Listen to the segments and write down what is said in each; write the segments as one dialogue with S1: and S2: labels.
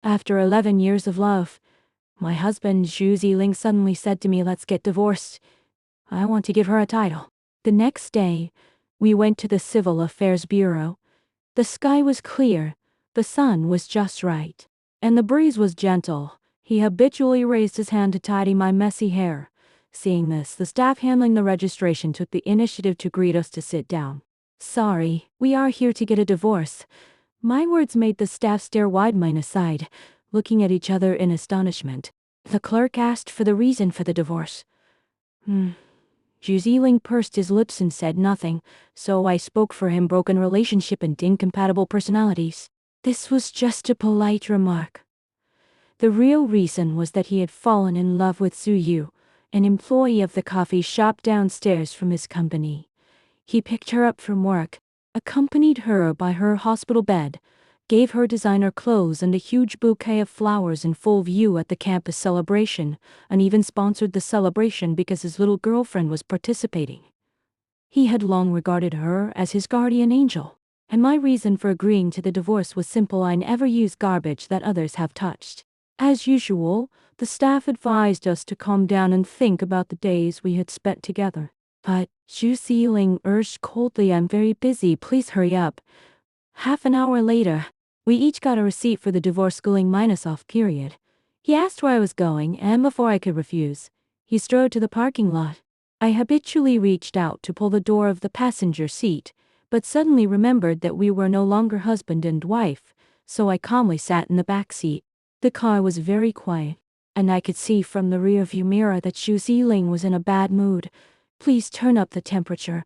S1: After 11 years of love, my husband Zhu Ziling suddenly said to me, "Let's get divorced. I want to give her a title." The next day, we went to the Civil Affairs Bureau. The sky was clear, the sun was just right, and the breeze was gentle. He habitually raised his hand to tidy my messy hair. Seeing this, the staff handling the registration took the initiative to greet us to sit down. "Sorry, we are here to get a divorce." My words made the staff stare wide-eyed aside, looking at each other in astonishment. The clerk asked for the reason for the divorce. Zhu Ziling pursed his lips and said nothing, so I spoke for him. Broken relationship and incompatible personalities. This was just a polite remark. The real reason was that he had fallen in love with Su Yu, an employee of the coffee shop downstairs from his company. He picked her up from work, accompanied her by her hospital bed, gave her designer clothes and a huge bouquet of flowers in full view at the campus celebration, and even sponsored the celebration because his little girlfriend was participating. He had long regarded her as his guardian angel, and my reason for agreeing to the divorce was simple: I never use garbage that others have touched. As usual, the staff advised us to calm down and think about the days we had spent together. But Zhu Ziling urged coldly, "I'm very busy, please hurry up." Half an hour later, we each got a receipt for the divorce schooling minus off period. He asked where I was going, and before I could refuse, he strode to the parking lot. I habitually reached out to pull the door of the passenger seat, but suddenly remembered that we were no longer husband and wife, so I calmly sat in the back seat. The car was very quiet, and I could see from the rearview mirror that Zhu Ziling was in a bad mood. "Please turn up the temperature.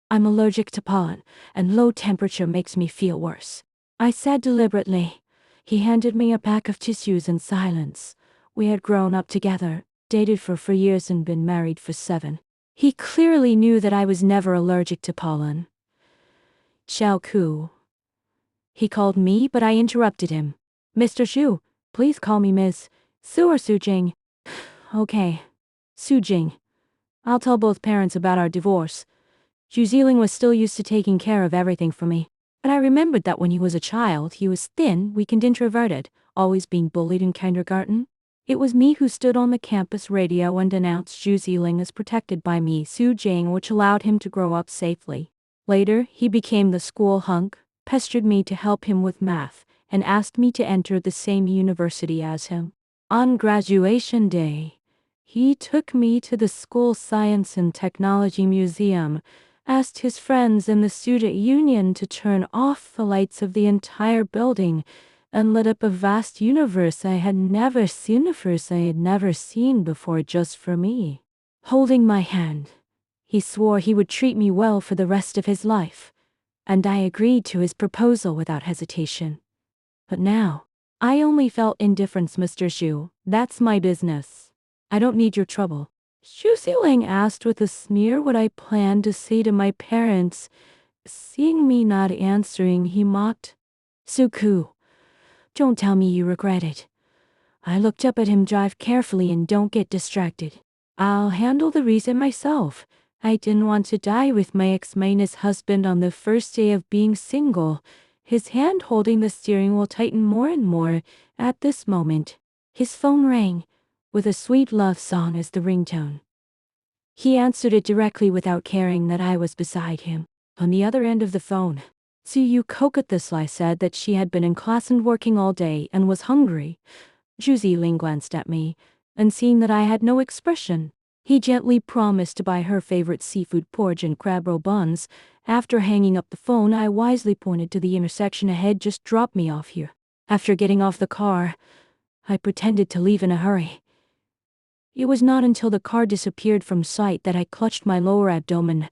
S1: I'm allergic to pollen, and low temperature makes me feel worse," I said deliberately. He handed me a pack of tissues in silence. We had grown up together, dated for 4 years and been married for 7. He clearly knew that I was never allergic to pollen. "Xiao Ku," he called me, but I interrupted him. "Mr. Xu, please call me Ms. Su or Su Jing." "Okay, Su Jing. I'll tell both parents about our divorce." Zhu Ziling was still used to taking care of everything for me, but I remembered that when he was a child, he was thin, weak and introverted, always being bullied in kindergarten. It was me who stood on the campus radio and announced Zhu Ziling as protected by me, Su Jing, which allowed him to grow up safely. Later, he became the school hunk, pestered me to help him with math, and asked me to enter the same university as him. On graduation day, he took me to the school Science and Technology Museum, asked his friends in the student union to turn off the lights of the entire building, and lit up a vast universe I had never seen before just for me. Holding my hand, he swore he would treat me well for the rest of his life, and I agreed to his proposal without hesitation. But now, I only felt indifference. "Mr. Xu, that's my business. I don't need your trouble." Zhu Ziling asked with a sneer what I planned to say to my parents. Seeing me not answering, he mocked, "Su Ku, don't tell me you regret it." I looked up at him. "Drive carefully and don't get distracted. I'll handle the reason myself. I didn't want to die with my ex-husband on the first day of being single." His hand holding the steering wheel tightened more and more. At this moment, his phone rang, with a sweet love song as the ringtone. He answered it directly without caring that I was beside him. On the other end of the phone, Yu Kokathisli said that she had been in class and working all day and was hungry. Zhu Ziling glanced at me, and seeing that I had no expression, he gently promised to buy her favorite seafood porridge and crab roe buns. After hanging up the phone, I wisely pointed to the intersection ahead. "Just drop me off here." After getting off the car, I pretended to leave in a hurry. It was not until the car disappeared from sight that I clutched my lower abdomen,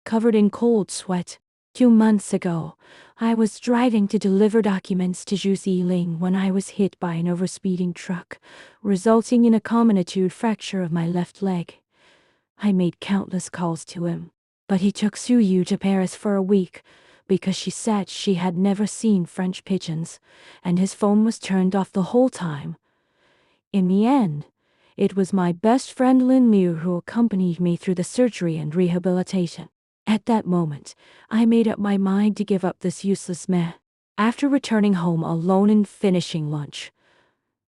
S1: covered in cold sweat. 2 months ago, I was driving to deliver documents to Zhu Ziling when I was hit by an overspeeding truck, resulting in a comminuted fracture of my left leg. I made countless calls to him, but he took Su Yu to Paris for a week because she said she had never seen French pigeons, and his phone was turned off the whole time. In the end, it was my best friend Lin Liu who accompanied me through the surgery and rehabilitation. At that moment, I made up my mind to give up this useless meh. After returning home alone and finishing lunch,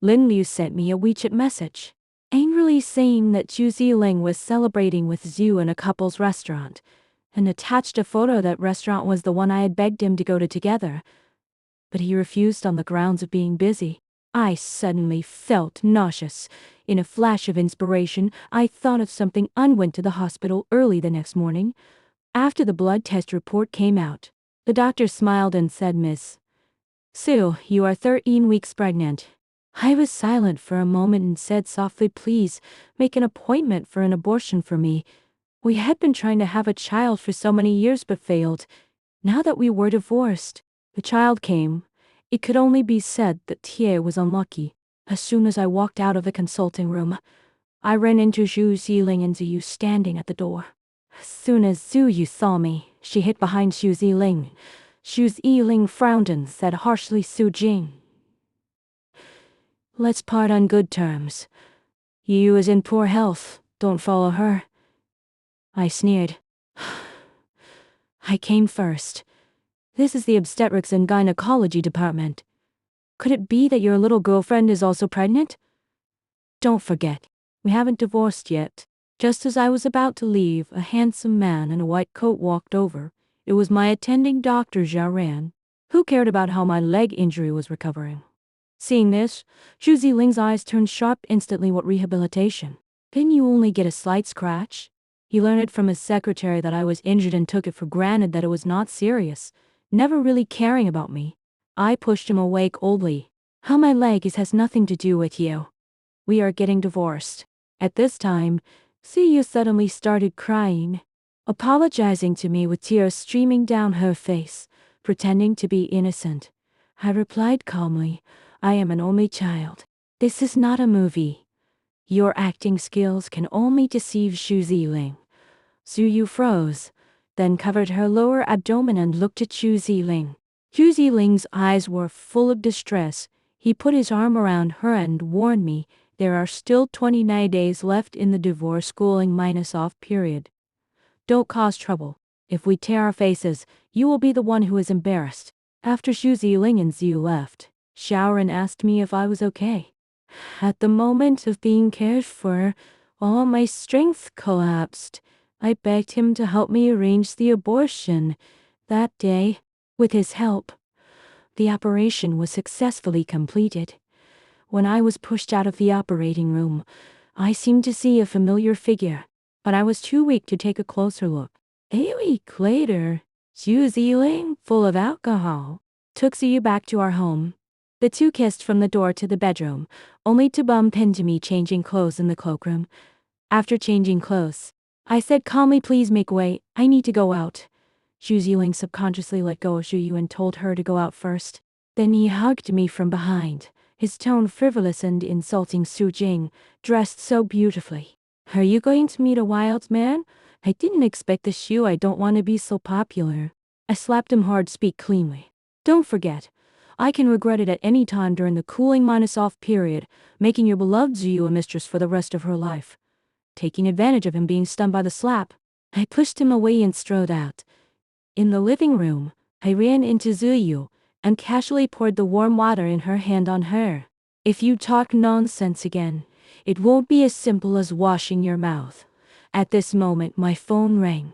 S1: Lin Liu sent me a WeChat message, angrily saying that Zhu Ziling was celebrating with Zhu in a couple's restaurant, and attached a photo that restaurant was the one I had begged him to go to together, but he refused on the grounds of being busy. I suddenly felt nauseous. In a flash of inspiration, I thought of something and went to the hospital early the next morning. After the blood test report came out, the doctor smiled and said, "Miss Sue, you are 13 weeks pregnant." I was silent for a moment and said softly, "Please, make an appointment for an abortion for me. We had been trying to have a child for so many years but failed. Now that we were divorced, the child came. It could only be said that Tie was unlucky." As soon as I walked out of the consulting room, I ran into Zhu Ziling and Zhu standing at the door. As soon as Zhu saw me, she hid behind Zhu Ziling. Zhu Ziling frowned and said harshly, "Su Jing, let's part on good terms. Yu is in poor health, don't follow her." I sneered. "I came first. This is the obstetrics and gynecology department. Could it be that your little girlfriend is also pregnant? Don't forget, we haven't divorced yet." Just as I was about to leave, a handsome man in a white coat walked over. It was my attending Dr. Jiaran, who cared about how my leg injury was recovering. Seeing this, Zhu Ziling's eyes turned sharp instantly. "What rehabilitation? Didn't you only get a slight scratch?" He learned from his secretary that I was injured and took it for granted that it was not serious, never really caring about me. I pushed him away coldly. "How my leg is has nothing to do with you. We are getting divorced." At this time, Siyu suddenly started crying, apologizing to me with tears streaming down her face, pretending to be innocent. I replied calmly, "I am an only child. This is not a movie. Your acting skills can only deceive Zhu Ziling." Zhu froze, then covered her lower abdomen and looked at Zhu Ziling. Zhu Ziling's eyes were full of distress. He put his arm around her and warned me, "There are still 29 days left in the divorce schooling-off period. Don't cause trouble. If we tear our faces, you will be the one who is embarrassed." After Zhu Ziling and Zhu left, Xiaoran asked me if I was okay. At the moment of being cared for, all my strength collapsed. I begged him to help me arrange the abortion. That day, with his help, the operation was successfully completed. When I was pushed out of the operating room, I seemed to see a familiar figure, but I was too weak to take a closer look. A week later, Zhu Ziling, full of alcohol, took Ziyu back to our home. The two kissed from the door to the bedroom, only to bump into me changing clothes in the cloakroom. After changing clothes, I said calmly, "Please make way, I need to go out." Zhu Ziling subconsciously let go of Zhu and told her to go out first. Then he hugged me from behind, his tone frivolous and insulting. "Su Jing, dressed so beautifully. Are you going to meet a wild man? I didn't expect this. I don't want to be so popular." I slapped him hard. "Speak cleanly. Don't forget, I can regret it at any time during the cooling-off period, making your beloved Zhu a mistress for the rest of her life." Taking advantage of him being stunned by the slap, I pushed him away and strode out. In the living room, I ran into Zhu and casually poured the warm water in her hand on her. "If you talk nonsense again, it won't be as simple as washing your mouth." At this moment my phone rang.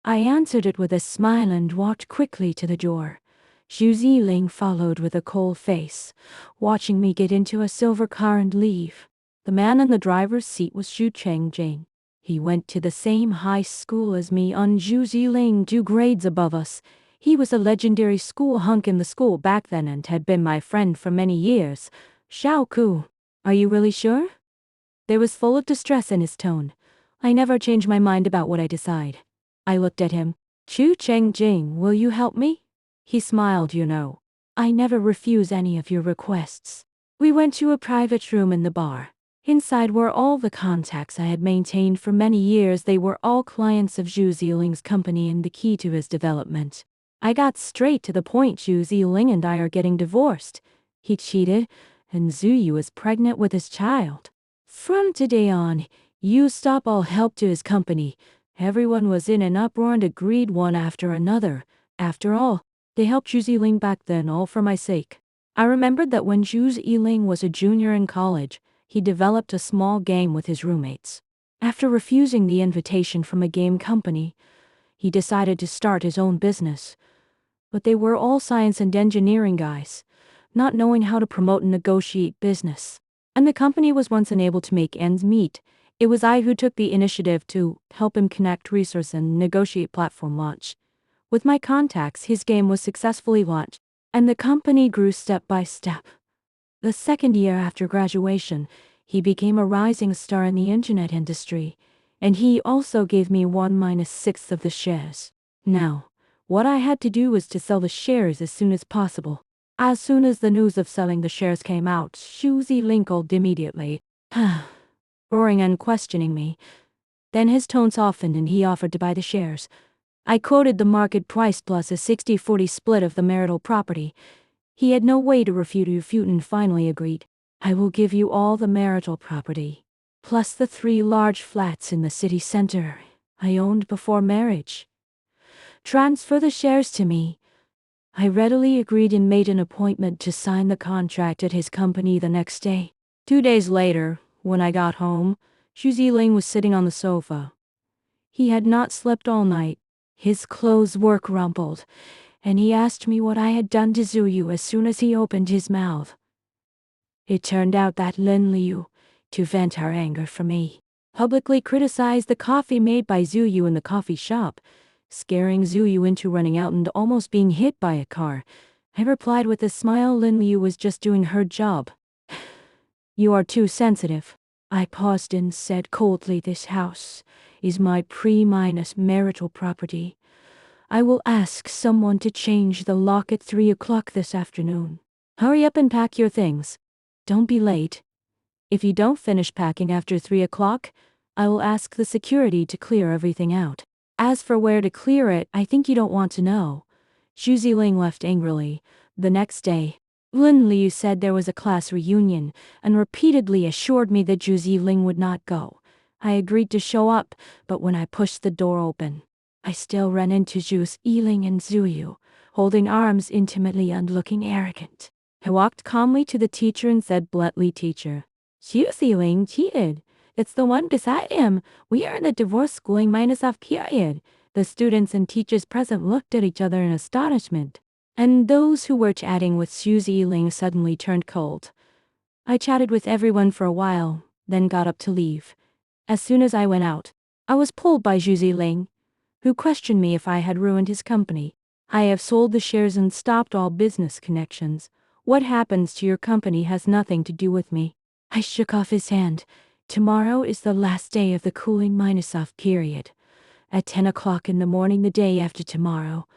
S1: I answered it with a smile and walked quickly to the door. Zhu Ziling followed with a cold face, watching me get into a silver car and leave. The man in the driver's seat was Zhu Chengjing. He went to the same high school as me, on Zhu Ziling 2 grades above us. He was a legendary school hunk in the school back then and had been my friend for many years. "Xiao Ku, are you really sure?" There was full of distress in his tone. "I never change my mind about what I decide." I looked at him. "Zhu Chengjing, will you help me?" He smiled. "You know, I never refuse any of your requests." We went to a private room in the bar. Inside were all the contacts I had maintained for many years. They were all clients of Zhu Ziling's company and the key to his development. I got straight to the point. "Zhu Ziling and I are getting divorced. He cheated, and Zhu is pregnant with his child. From today on, you stop all help to his company." Everyone was in an uproar and agreed one after another. After all, they helped Zhu Ziling back then, all for my sake. I remembered that when Zhu Yiling was a junior in college, he developed a small game with his roommates. After refusing the invitation from a game company, he decided to start his own business. But they were all science and engineering guys, not knowing how to promote and negotiate business. And the company was once unable to make ends meet. It was I who took the initiative to help him connect resources and negotiate platform launch. With my contacts, his game was successfully launched, and the company grew step by step. The second year after graduation, he became a rising star in the internet industry, and he also gave me 1-6 of the shares. Now, what I had to do was to sell the shares as soon as possible. As soon as the news of selling the shares came out, Zhu Yiling called immediately, roaring and questioning me. Then his tone softened and he offered to buy the shares. I quoted the market price plus a 60-40 split of the marital property. He had no way to refute and finally agreed. I will give you all the marital property, plus the 3 large flats in the city center I owned before marriage. Transfer the shares to me. I readily agreed and made an appointment to sign the contract at his company the next day. 2 days later, when I got home, Zhu Yiling was sitting on the sofa. He had not slept all night. His clothes were crumpled, and he asked me what I had done to Zhu Yu as soon as he opened his mouth. It turned out that Lin Liu, to vent her anger for me, publicly criticized the coffee made by Zhu Yu in the coffee shop, scaring Zhu Yu into running out and almost being hit by a car. I replied with a smile Lin Liu was just doing her job. You are too sensitive. I paused and said coldly, this house is my marital property. I will ask someone to change the lock at 3 o'clock this afternoon. Hurry up and pack your things. Don't be late. If you don't finish packing after 3 o'clock, I will ask the security to clear everything out. As for where to clear it, I think you don't want to know. Zhu Yiling left angrily. The next day, Lin Liu said there was a class reunion and repeatedly assured me that Zhu Yiling would not go. I agreed to show up, but when I pushed the door open, I still ran into Zhu Yiling and Zhu Yu, holding arms intimately and looking arrogant. I walked calmly to the teacher and said bluntly, Teacher, Zhu Yiling cheated. It's the one beside him. We are in the divorce schooling -off period. The students and teachers present looked at each other in astonishment, and those who were chatting with Zhu Yiling suddenly turned cold. I chatted with everyone for a while, then got up to leave. As soon as I went out, I was pulled by Zhu Yiling, who questioned me if I had ruined his company. I have sold the shares and stopped all business connections. What happens to your company has nothing to do with me. I shook off his hand. Tomorrow is the last day of the cooling -off period. At 10 o'clock in the morning the day after tomorrow.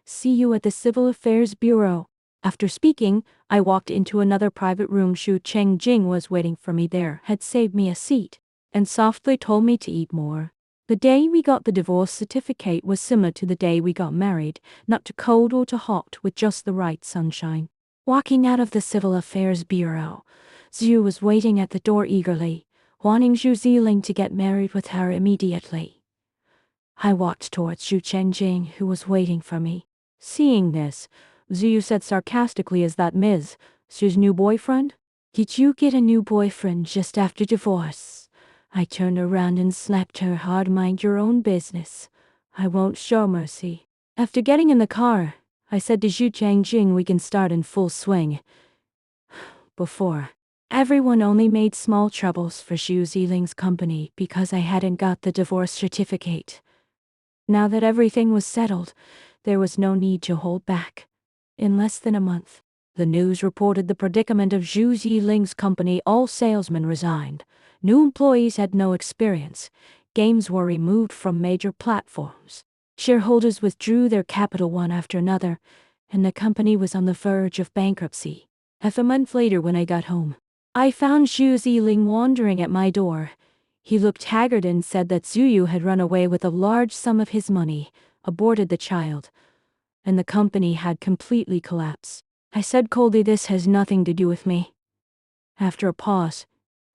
S1: See you at the Civil Affairs Bureau. After speaking, I walked into another private room. Xu Chengjing was waiting for me there, had saved me a seat, and softly told me to eat more. The day we got the divorce certificate was similar to the day we got married, not too cold or too hot, with just the right sunshine. Walking out of the Civil Affairs Bureau, Zhu was waiting at the door eagerly, wanting Zhu Yiling to get married with her immediately. I walked towards Zhu Chengjing, who was waiting for me. Seeing this, Zhu said sarcastically, is that Ms. Zhu's new boyfriend? Did you get a new boyfriend just after divorce? I turned around and slapped her hard. Mind your own business. I won't show mercy. After getting in the car, I said to Zhu Chengjing, we can start in full swing. Before, everyone only made small troubles for Zhu Yiling's company because I hadn't got the divorce certificate. Now that everything was settled, there was no need to hold back. In less than a month, the news reported the predicament of Zhu Yiling's company. All salesmen resigned. New employees had no experience. Games were removed from major platforms. Shareholders withdrew their capital one after another, and the company was on the verge of bankruptcy. Half a month later, when I got home, I found Zhu Yiling wandering at my door. He looked haggard and said that Zhu Yu had run away with a large sum of his money, aborted the child, and the company had completely collapsed. I said coldly, this has nothing to do with me. After a pause,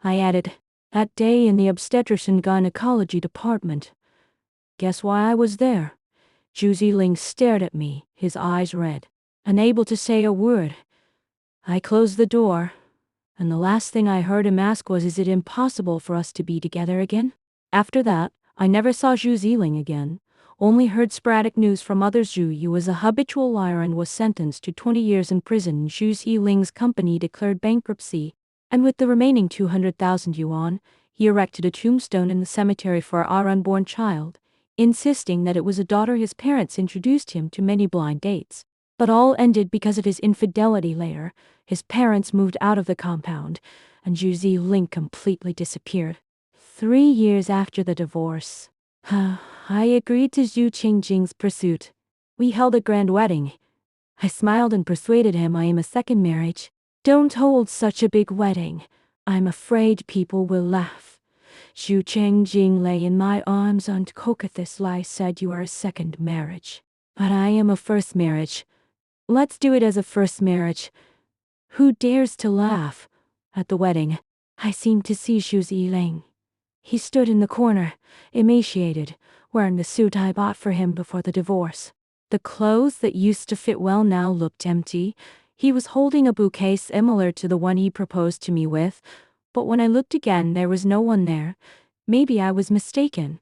S1: I added, that day in the obstetrics and gynecology department. Guess why I was there? Zhu Yiling stared at me, his eyes red, unable to say a word. I closed the door, and the last thing I heard him ask was, "Is it impossible for us to be together again?" After that, I never saw Zhu Ziling again, only heard sporadic news from others. Zhu Yu was a habitual liar and was sentenced to 20 years in prison. Zhu Ziling's company declared bankruptcy, and with the remaining 200,000 yuan, he erected a tombstone in the cemetery for our unborn child, insisting that it was a daughter. His parents introduced him to many blind dates, but all ended because of his infidelity. Later, his parents moved out of the compound, and Zhu Ziling completely disappeared. 3 years after the divorce, I agreed to Zhu Qingjing's pursuit. We held a grand wedding. I smiled and persuaded him I am a second marriage. Don't hold such a big wedding. I'm afraid people will laugh. Zhu Qingjing lay in my arms and Cocathus Lai said, "You are a second marriage. But I am a first marriage. Let's do it as a first marriage." Who dares to laugh? At the wedding, I seemed to see Zhu Ziling. He stood in the corner, emaciated, wearing the suit I bought for him before the divorce. The clothes that used to fit well now looked empty. He was holding a bouquet similar to the one he proposed to me with, but when I looked again there was no one there. Maybe I was mistaken.